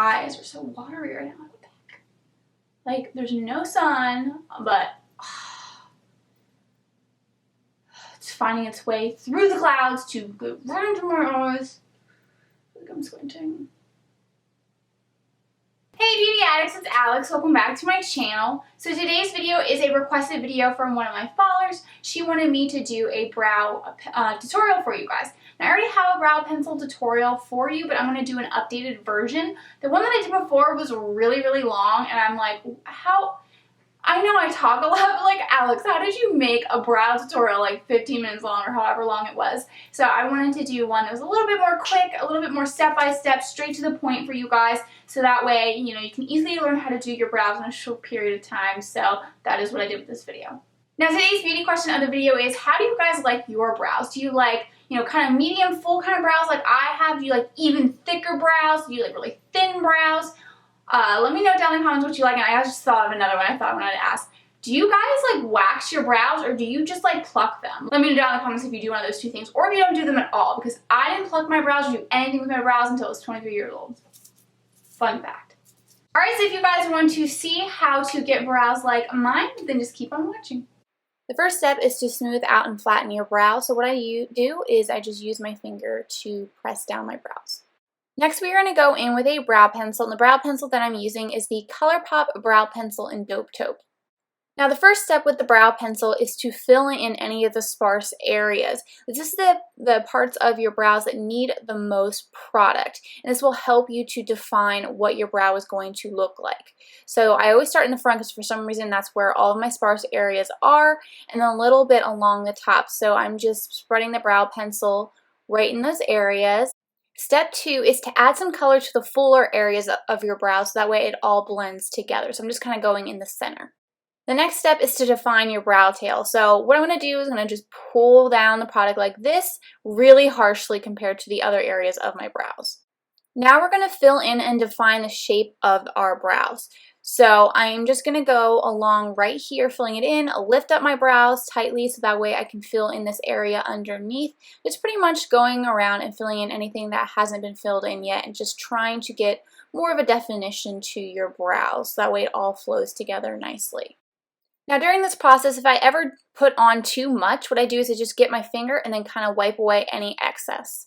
eyes are so watery right now. What the heck? Like, there's no sun, but it's finding its way through the clouds to go right into my eyes. I think I'm squinting. Hey beauty addicts, it's Alex. Welcome back to my channel. So today's video is a requested video from one of my followers. She wanted me to do a brow tutorial for you guys. Now I already have a brow pencil tutorial for you, but I'm going to do an updated version. The one that I did before was really, really long, and I'm like, I know I talk a lot, but like, Alex, how did you make a brow tutorial like 15 minutes long or however long it was? So I wanted to do one that was a little bit more quick, a little bit more step-by-step, straight to the point for you guys. So that way, you know, you can easily learn how to do your brows in a short period of time. So that is what I did with this video. Now today's beauty question of the video is, how do you guys like your brows? Do you like, you know, kind of medium, full kind of brows like I have? Do you like even thicker brows? Do you like really thin brows? Let me know down in the comments what you like, and I just thought of another one I thought I wanted to ask. Do you guys like wax your brows, or do you just like pluck them? Let me know down in the comments if you do one of those two things, or if you don't do them at all, because I didn't pluck my brows or do anything with my brows until I was 23 years old. Fun fact. Alright, so if you guys want to see how to get brows like mine, then just keep on watching. The first step is to smooth out and flatten your brow. So what I do is I just use my finger to press down my brows. Next, we are going to go in with a brow pencil, and the brow pencil that I'm using is the ColourPop Brow Pencil in Dope Taupe. Now, the first step with the brow pencil is to fill in any of the sparse areas. This is the parts of your brows that need the most product, and this will help you to define what your brow is going to look like. So I always start in the front because for some reason that's where all of my sparse areas are, and then a little bit along the top. So I'm just spreading the brow pencil right in those areas. Step 2 is to add some color to the fuller areas of your brow so that way it all blends together. So I'm just kind of going in the center. The next step is to define your brow tail. So what I'm going to do is I'm going to just pull down the product like this really harshly compared to the other areas of my brows. Now we're going to fill in and define the shape of our brows. So I'm just going to go along right here, filling it in, lift up my brows tightly so that way I can fill in this area underneath. It's pretty much going around and filling in anything that hasn't been filled in yet and just trying to get more of a definition to your brows. So that way it all flows together nicely. Now during this process, if I ever put on too much, what I do is I just get my finger and then kind of wipe away any excess.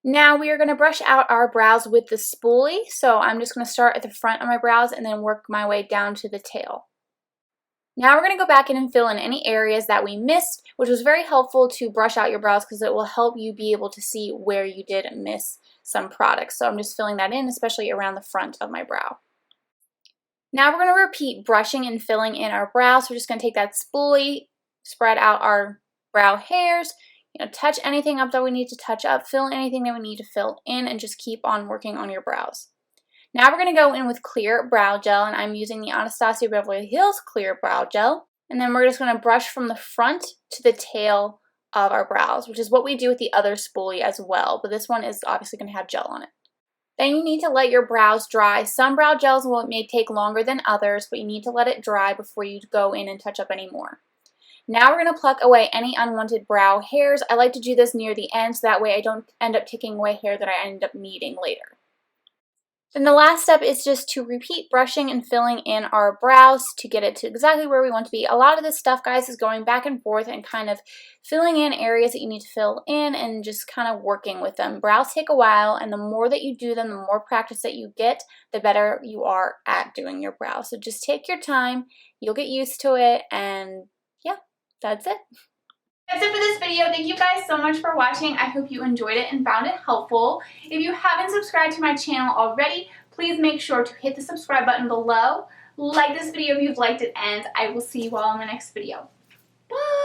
Now we are going to brush out our brows with the spoolie, so I'm just going to start at the front of my brows and then work my way down to the tail. Now we're going to go back in and fill in any areas that we missed, which was very helpful to brush out your brows because it will help you be able to see where you did miss some product. So I'm just filling that in, especially around the front of my brow. Now we're going to repeat brushing and filling in our brows. So we're just going to take that spoolie, spread out our brow hairs, touch anything up that we need to touch up, fill in anything that we need to fill in, and just keep on working on your brows. Now we're going to go in with clear brow gel, and I'm using the Anastasia Beverly Hills Clear Brow Gel. And then we're just going to brush from the front to the tail of our brows, which is what we do with the other spoolie as well, but this one is obviously going to have gel on it. Then you need to let your brows dry. Some brow gels may take longer than others, but you need to let it dry before you go in and touch up any more. Now we're going to pluck away any unwanted brow hairs. I like to do this near the end so that way I don't end up taking away hair that I end up needing later. Then the last step is just to repeat brushing and filling in our brows to get it to exactly where we want to be. A lot of this stuff, guys, is going back and forth and kind of filling in areas that you need to fill in and just kind of working with them. Brows take a while, and the more that you do them, the more practice that you get, the better you are at doing your brows. So just take your time, you'll get used to it, and yeah, that's it. That's it for this video. Thank you guys so much for watching. I hope you enjoyed it and found it helpful. If you haven't subscribed to my channel already, please make sure to hit the subscribe button below. Like this video if you've liked it, and I will see you all in the next video. Bye!